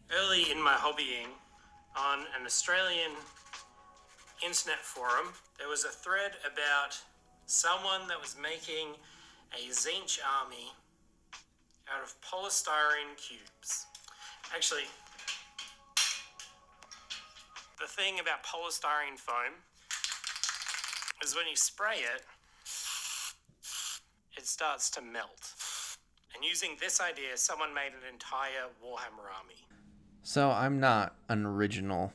Early in my hobbying, on an Australian internet forum, there was a thread about someone that was making a Tzeentch army out of polystyrene cubes. Actually, the thing about polystyrene foam is when you spray it, it starts to melt. And using this idea, someone made an entire Warhammer army. So I'm not an original.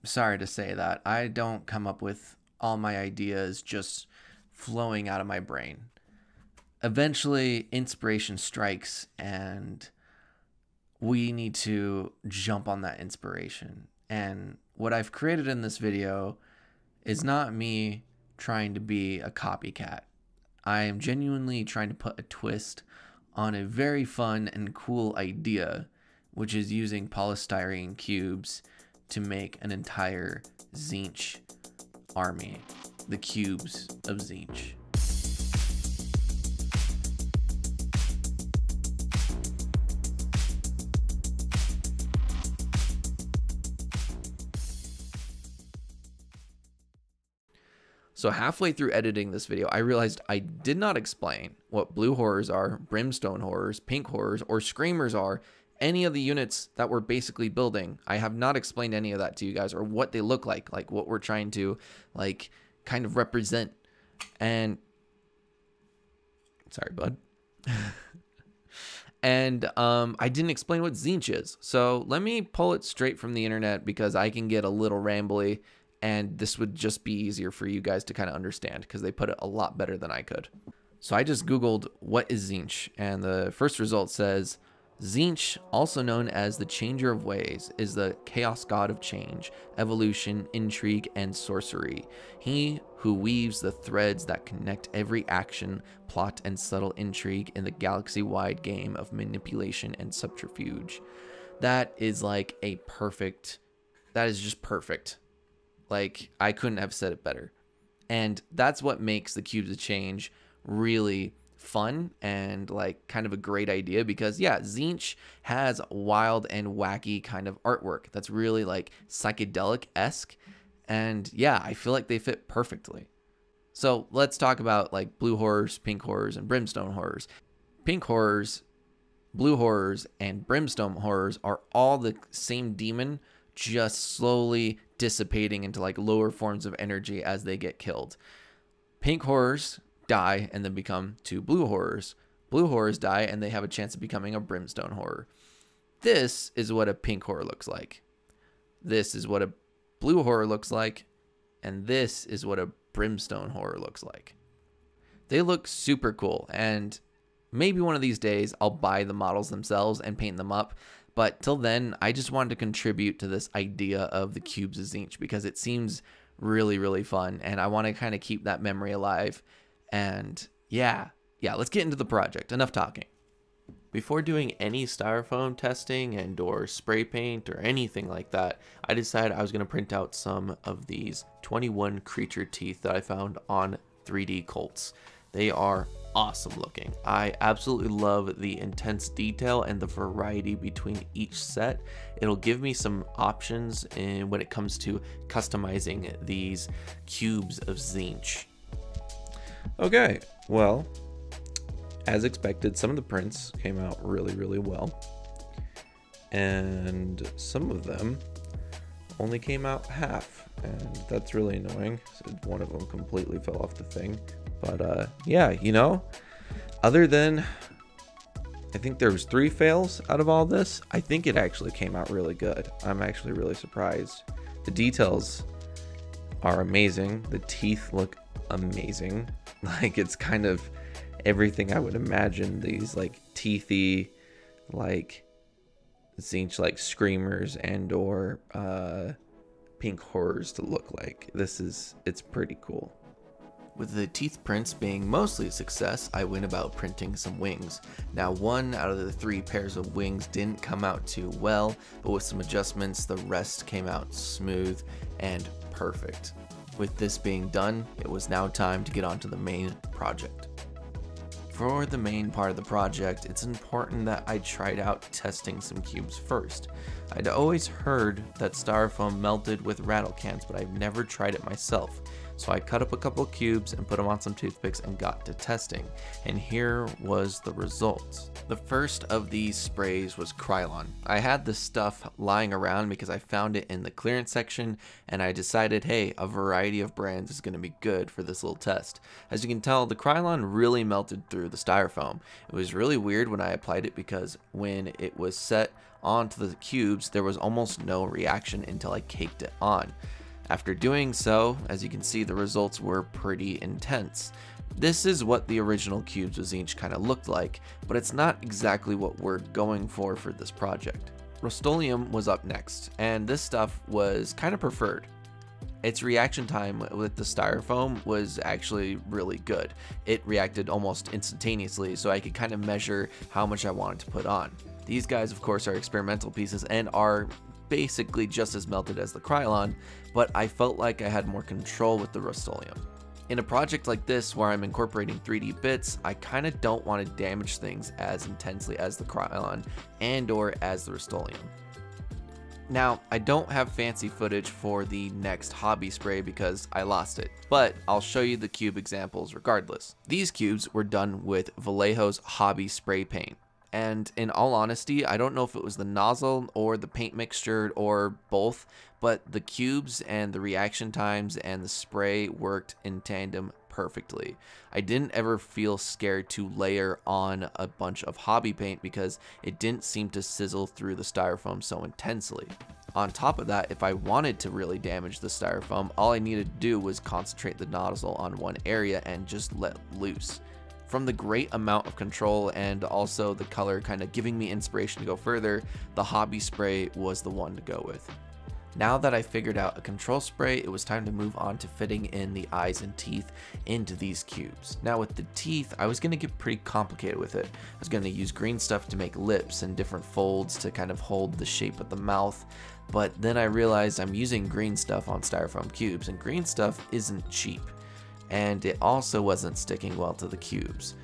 Sorry to say that. I don't come up with all my ideas just flowing out of my brain. Eventually, inspiration strikes and we need to jump on that inspiration. And what I've created in this video is not me trying to be a copycat. I am genuinely trying to put a twist on a very fun and cool idea, which is using polystyrene cubes to make an entire Tzeentch army, the cubes of Tzeentch. So halfway through editing this video, I realized I did not explain what blue horrors are, brimstone horrors, pink horrors, or screamers are, any of the units that we're basically building. I have not explained any of that to you guys, or what they look like what we're trying to kind of represent. And sorry, bud. And I didn't explain what Tzeentch is. So let me pull it straight from the internet because I can get a little rambly. And this would just be easier for you guys to kind of understand because they put it a lot better than I could. So I just Googled what is Tzeentch, and the first result says, Tzeentch, also known as the Changer of Ways, is the chaos god of change, evolution, intrigue, and sorcery. He who weaves the threads that connect every action, plot, and subtle intrigue in the galaxy-wide game of manipulation and subterfuge. That is like a perfect, that is just perfect. Like, I couldn't have said it better. And that's what makes the Cubes of Change really fun and like kind of a great idea because, yeah, Tzeentch has wild and wacky kind of artwork that's really like psychedelic-esque. And yeah, I feel like they fit perfectly. So let's talk about like blue horrors, pink horrors, and brimstone horrors. Pink horrors, blue horrors, and brimstone horrors are all the same demon, just slowly dissipating into like lower forms of energy as they get killed. Pink horrors die and then become two blue horrors. Blue horrors die and they have a chance of becoming a brimstone horror. This is what a pink horror looks like. This is what a blue horror looks like. And this is what a brimstone horror looks like. They look super cool, and maybe one of these days I'll buy the models themselves and paint them up. But till then, I just wanted to contribute to this idea of the Cubes of Tzeentch because it seems really, really fun. And I want to kind of keep that memory alive. And yeah, let's get into the project. Enough talking. Before doing any styrofoam testing and or spray paint or anything like that, I decided I was going to print out some of these 21 creature teeth that I found on 3D Cults. They are awesome looking. I absolutely love the intense detail and the variety between each set. It'll give me some options when it comes to customizing these cubes of Tzeentch. Okay, well, as expected, some of the prints came out really, really well. And some of them only came out half, and that's really annoying. So one of them completely fell off the thing. But yeah, you know, other than, I think there was 3 fails out of all this, I think it actually came out really good. I'm actually really surprised. The details are amazing. The teeth look amazing. Like, it's kind of everything I would imagine these like teethy, like Tzeentch like screamers and or pink horrors to look like. It's pretty cool. With the teeth prints being mostly a success, I went about printing some wings. Now, 1 out of the 3 pairs of wings didn't come out too well, but with some adjustments, the rest came out smooth and perfect. With this being done, it was now time to get on to the main project. For the main part of the project, it's important that I tried out testing some cubes first. I'd always heard that styrofoam melted with rattle cans, but I've never tried it myself. So I cut up a couple of cubes and put them on some toothpicks and got to testing. And here was the results. The first of these sprays was Krylon. I had this stuff lying around because I found it in the clearance section, and I decided, hey, a variety of brands is going to be good for this little test. As you can tell, the Krylon really melted through the styrofoam. It was really weird when I applied it because when it was set onto the cubes, there was almost no reaction until I caked it on. After doing so, as you can see, the results were pretty intense. This is what the original cubes with Tzeentch kind of looked like, but it's not exactly what we're going for this project. Rust-Oleum was up next, and this stuff was kind of preferred. Its reaction time with the styrofoam was actually really good. It reacted almost instantaneously, so I could kind of measure how much I wanted to put on. These guys, of course, are experimental pieces and are basically just as melted as the Krylon, but I felt like I had more control with the Rust-Oleum. In a project like this where I'm incorporating 3D bits, I kind of don't want to damage things as intensely as the Krylon and or as the Rust-Oleum. Now, I don't have fancy footage for the next hobby spray because I lost it, but I'll show you the cube examples regardless. These cubes were done with Vallejo's hobby spray paint. And in all honesty, I don't know if it was the nozzle or the paint mixture or both, but the cubes and the reaction times and the spray worked in tandem perfectly. I didn't ever feel scared to layer on a bunch of hobby paint because it didn't seem to sizzle through the styrofoam so intensely. On top of that, if I wanted to really damage the styrofoam, all I needed to do was concentrate the nozzle on one area and just let loose. From the great amount of control and also the color kind of giving me inspiration to go further, the hobby spray was the one to go with. Now that I figured out a control spray, it was time to move on to fitting in the eyes and teeth into these cubes. Now with the teeth, I was going to get pretty complicated with it. I was going to use green stuff to make lips and different folds to kind of hold the shape of the mouth, but then I realized I'm using green stuff on styrofoam cubes, and green stuff isn't cheap. And it also wasn't sticking well to the cubes.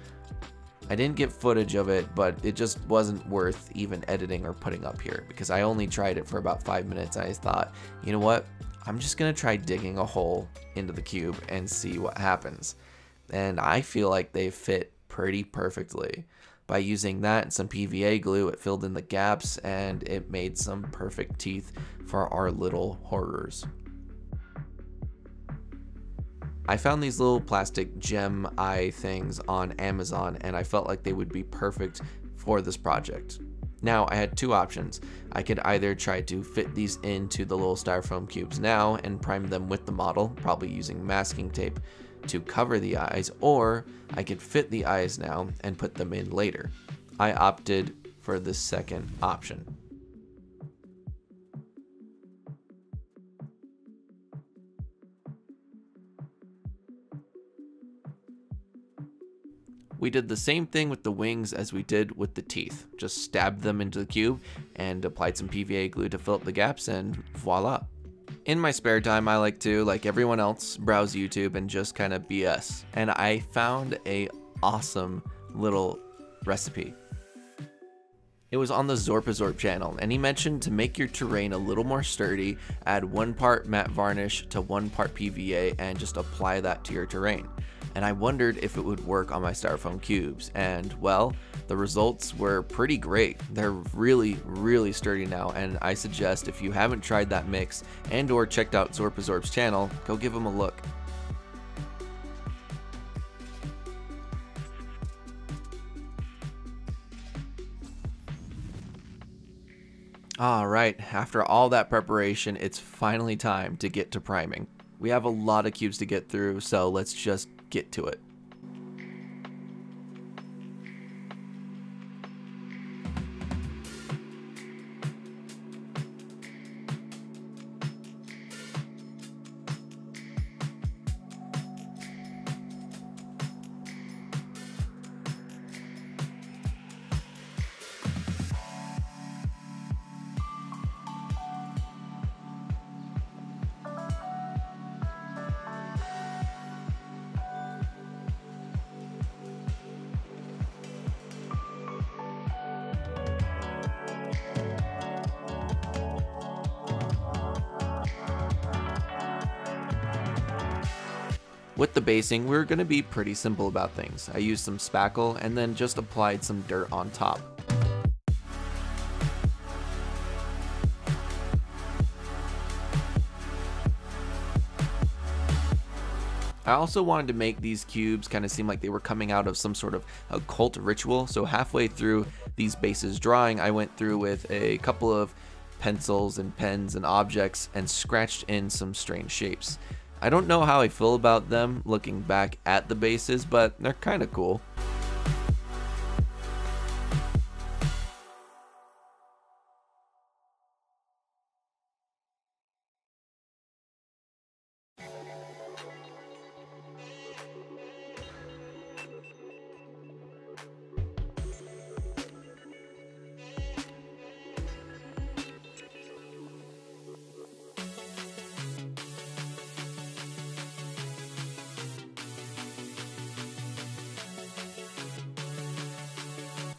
I didn't get footage of it, but it just wasn't worth even editing or putting up here because I only tried it for about 5 minutes and I thought, you know what, I'm just gonna try digging a hole into the cube and see what happens. And I feel like they fit pretty perfectly. By using that and some PVA glue, it filled in the gaps and it made some perfect teeth for our little horrors. I found these little plastic gem eye things on Amazon and I felt like they would be perfect for this project. Now I had two options. I could either try to fit these into the little styrofoam cubes now and prime them with the model, probably using masking tape to cover the eyes, or I could fit the eyes now and put them in later. I opted for the second option. We did the same thing with the wings as we did with the teeth. Just stabbed them into the cube and applied some PVA glue to fill up the gaps, and voila. In my spare time, I like to, like everyone else, browse YouTube and just kind of BS. And I found a awesome little recipe. It was on the Zorpazorp channel, and he mentioned to make your terrain a little more sturdy, add 1 part matte varnish to 1 part PVA and just apply that to your terrain. And I wondered if it would work on my styrofoam cubes, and well, the results were pretty great. They're really, really sturdy now, and I suggest if you haven't tried that mix and or checked out Zorpazorp's channel, go give him a look. Alright, after all that preparation, it's finally time to get to priming. We have a lot of cubes to get through, so let's just get to it. With the basing, we're going to be pretty simple about things. I used some spackle and then just applied some dirt on top. I also wanted to make these cubes kind of seem like they were coming out of some sort of occult ritual, so halfway through these bases drawing, I went through with a couple of pencils and pens and objects and scratched in some strange shapes. I don't know how I feel about them looking back at the bases, but they're kind of cool.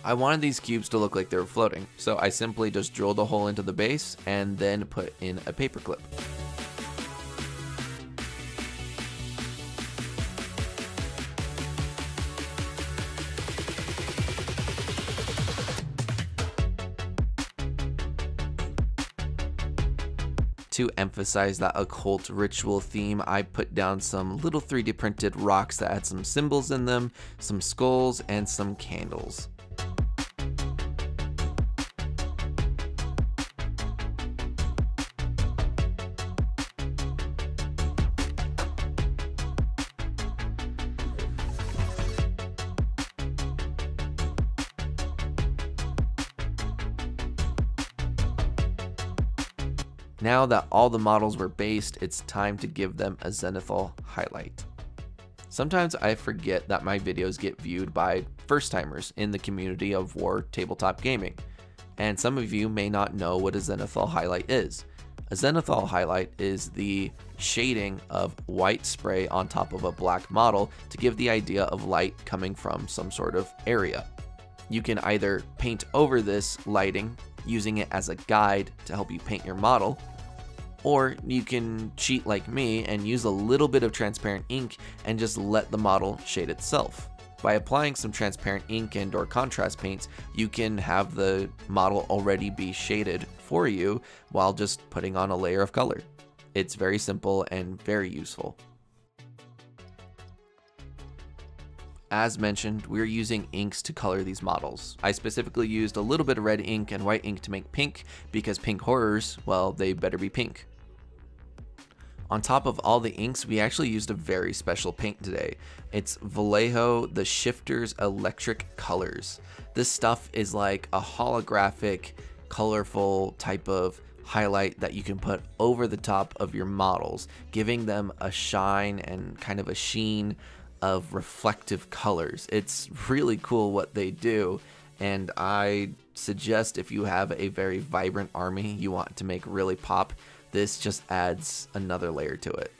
I wanted these cubes to look like they were floating, so I simply just drilled a hole into the base and then put in a paper clip. To emphasize that occult ritual theme, I put down some little 3D printed rocks that had some symbols in them, some skulls, and some candles. Now that all the models were based, it's time to give them a zenithal highlight. Sometimes I forget that my videos get viewed by first-timers in the community of war tabletop gaming, and some of you may not know what a zenithal highlight is. A zenithal highlight is the shading of white spray on top of a black model to give the idea of light coming from some sort of area. You can either paint over this lighting, using it as a guide to help you paint your model, or you can cheat like me and use a little bit of transparent ink and just let the model shade itself. By applying some transparent ink and or contrast paints, you can have the model already be shaded for you while just putting on a layer of color. It's very simple and very useful. As mentioned, we're using inks to color these models. I specifically used a little bit of red ink and white ink to make pink because pink horrors, well, they better be pink. On top of all the inks, we actually used a very special paint today. It's Vallejo the Shifter's Electric Colors. This stuff is like a holographic, colorful type of highlight that you can put over the top of your models, giving them a shine and kind of a sheen of reflective colors. It's really cool what they do, and I suggest if you have a very vibrant army you want to make really pop, this just adds another layer to it.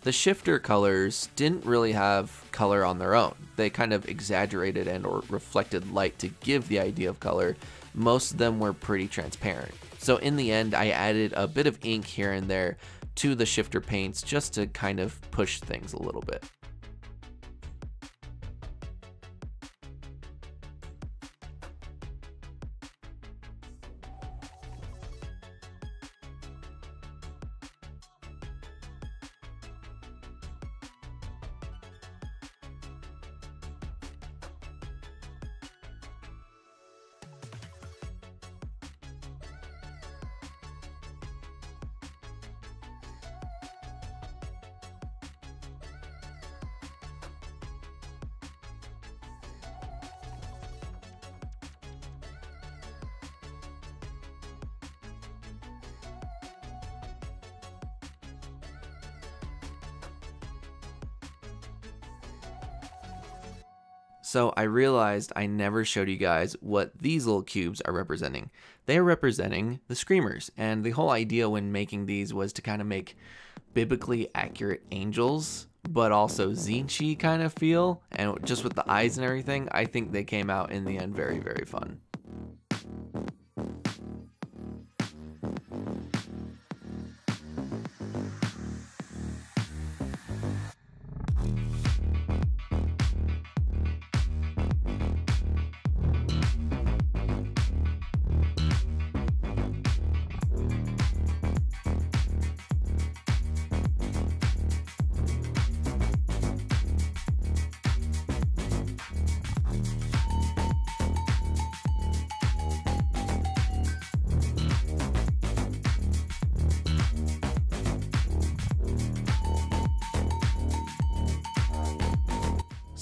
The shifter colors didn't really have color on their own. They kind of exaggerated and or reflected light to give the idea of color. Most of them were pretty transparent. So in the end, I added a bit of ink here and there to the shifter paints just to kind of push things a little bit. So I realized I never showed you guys what these little cubes are representing. They are representing the Screamers, and the whole idea when making these was to kind of make biblically accurate angels, but also Tzeentch kind of feel, and just with the eyes and everything, I think they came out in the end very, very fun.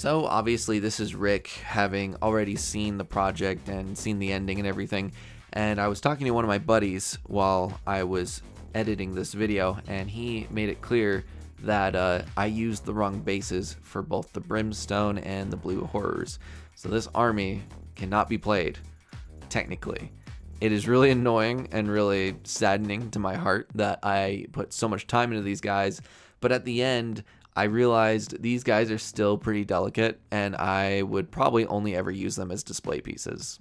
So obviously this is Rick, having already seen the project and seen the ending and everything, and I was talking to one of my buddies while I was editing this video, and he made it clear that I used the wrong bases for both the Brimstone and the Blue Horrors. So this army cannot be played, technically. It is really annoying and really saddening to my heart that I put so much time into these guys, but at the end, I realized these guys are still pretty delicate, and I would probably only ever use them as display pieces.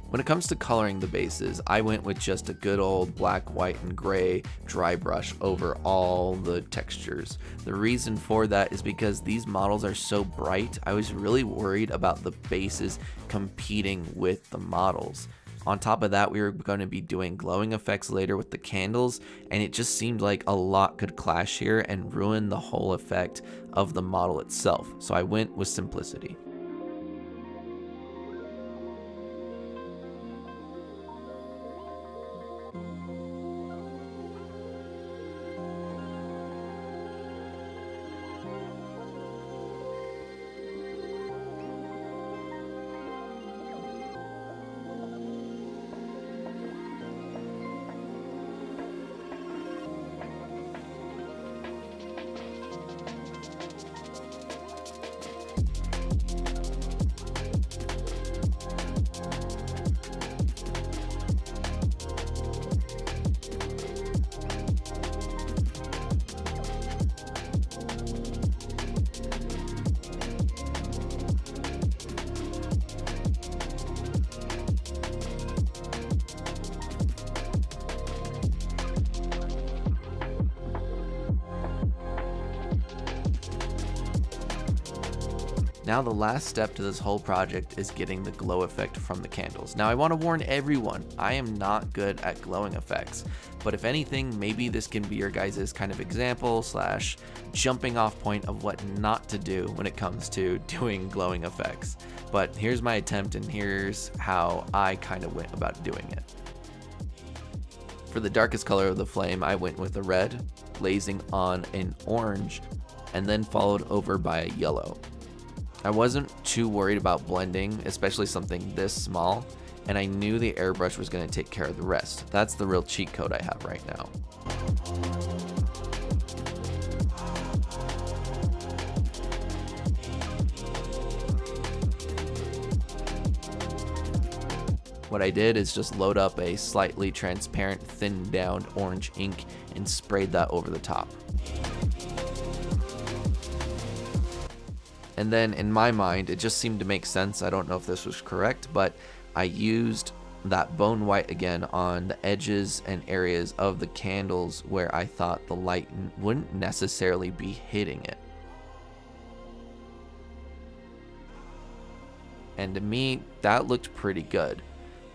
When it comes to coloring the bases, I went with just a good old black, white, and gray dry brush over all the textures. The reason for that is because these models are so bright, I was really worried about the bases competing with the models. On top of that, we were going to be doing glowing effects later with the candles, and it just seemed like a lot could clash here and ruin the whole effect of the model itself. So I went with simplicity. Now the last step to this whole project is getting the glow effect from the candles. Now I want to warn everyone, I am not good at glowing effects, but if anything, maybe this can be your guys' kind of example slash jumping off point of what not to do when it comes to doing glowing effects. But here's my attempt, and here's how I kind of went about doing it. For the darkest color of the flame, I went with a red, blazing on an orange, and then followed over by a yellow. I wasn't too worried about blending, especially something this small, and I knew the airbrush was going to take care of the rest. That's the real cheat code I have right now. What I did is just load up a slightly transparent, thinned down orange ink and sprayed that over the top. And then in my mind, it just seemed to make sense. I don't know if this was correct, but I used that bone white again on the edges and areas of the candles where I thought the light wouldn't necessarily be hitting it. And to me, that looked pretty good.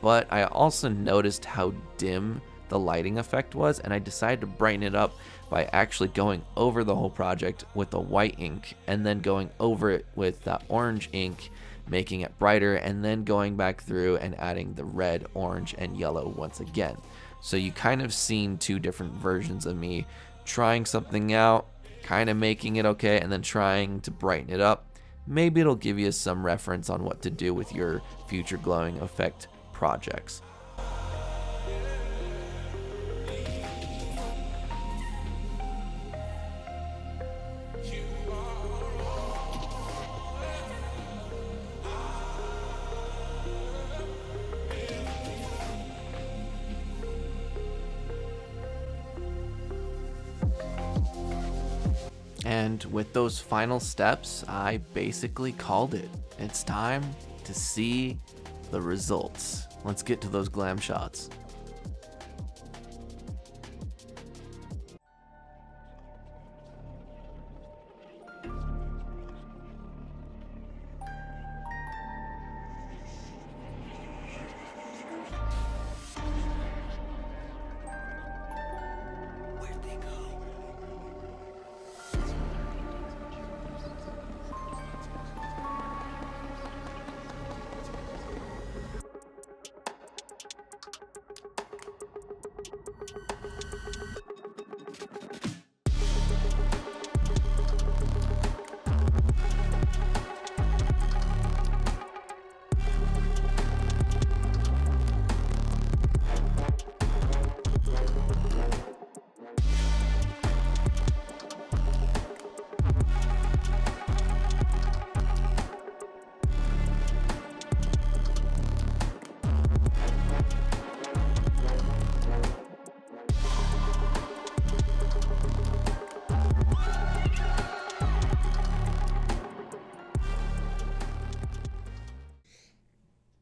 But I also noticed how dim the lighting effect was, and I decided to brighten it up by actually going over the whole project with the white ink and then going over it with that orange ink, making it brighter, and then going back through and adding the red, orange, and yellow once again. So you kind of seen two different versions of me trying something out, kind of making it okay, and then trying to brighten it up. Maybe it'll give you some reference on what to do with your future glowing effect projects. And with those final steps, I basically called it. It's time to see the results. Let's get to those glam shots.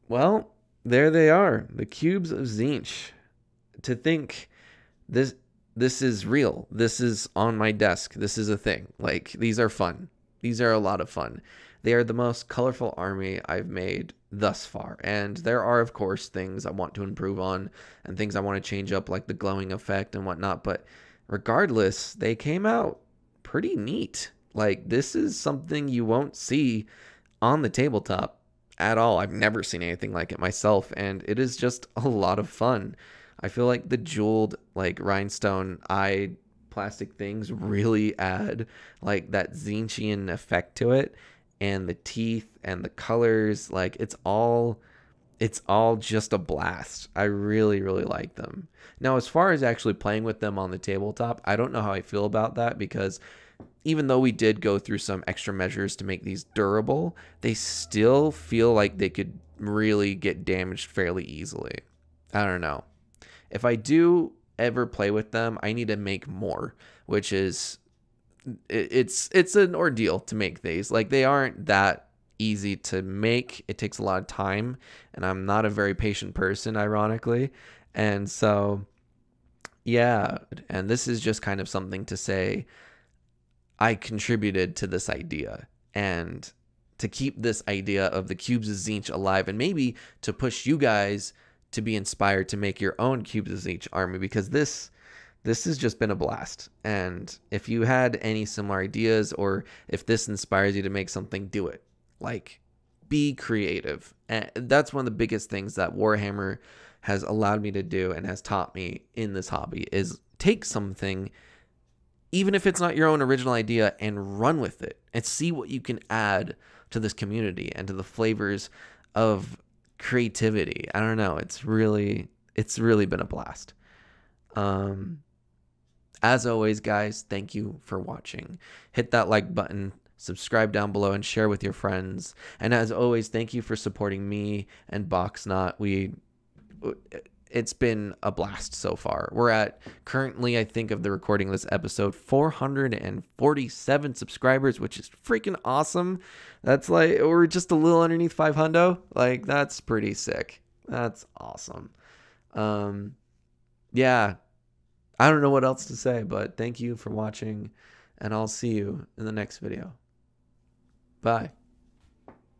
Well, there they are, the cubes of Tzeentch. To think this is real. This is on my desk. This is a thing. Like, these are fun. These are a lot of fun. They are the most colorful army I've made thus far. And there are, of course, things I want to improve on and things I want to change up, like the glowing effect and whatnot. But regardless, they came out pretty neat. Like, this is something you won't see on the tabletop at all. I've never seen anything like it myself, and it is just a lot of fun. I feel like the jeweled, like, rhinestone eye plastic things really add like that Tzeentchian effect to it, and the teeth and the colors, like, it's all just a blast. I really like them. Now, as far as actually playing with them on the tabletop, I don't know how I feel about that, because even though we did go through some extra measures to make these durable, they still feel like they could really get damaged fairly easily. I don't know. If I do ever play with them, I need to make more, which is, it's an ordeal to make these. Like, they aren't that easy to make. It takes a lot of time, and I'm not a very patient person, ironically. And so, yeah, and this is just kind of something to say I contributed to this idea, and to keep this idea of the cubes of Tzeentch alive, and maybe to push you guys to be inspired to make your own cubes of Tzeentch army, because this has just been a blast. And if you had any similar ideas, or if this inspires you to make something, do it. Like, be creative. And that's one of the biggest things that Warhammer has allowed me to do and has taught me in this hobby, is take something, even if it's not your own original idea, and run with it and see what you can add to this community and to the flavors of creativity. I don't know. It's really been a blast. As always, guys, thank you for watching. Hit that like button, subscribe down below, and share with your friends. And as always, thank you for supporting me and Boxnot. It's been a blast so far. We're at, currently, I think of the recording of this episode, 447 subscribers, which is freaking awesome. That's like, we're just a little underneath 500. Like, that's pretty sick. That's awesome. Yeah, I don't know what else to say, but thank you for watching, and I'll see you in the next video. Bye.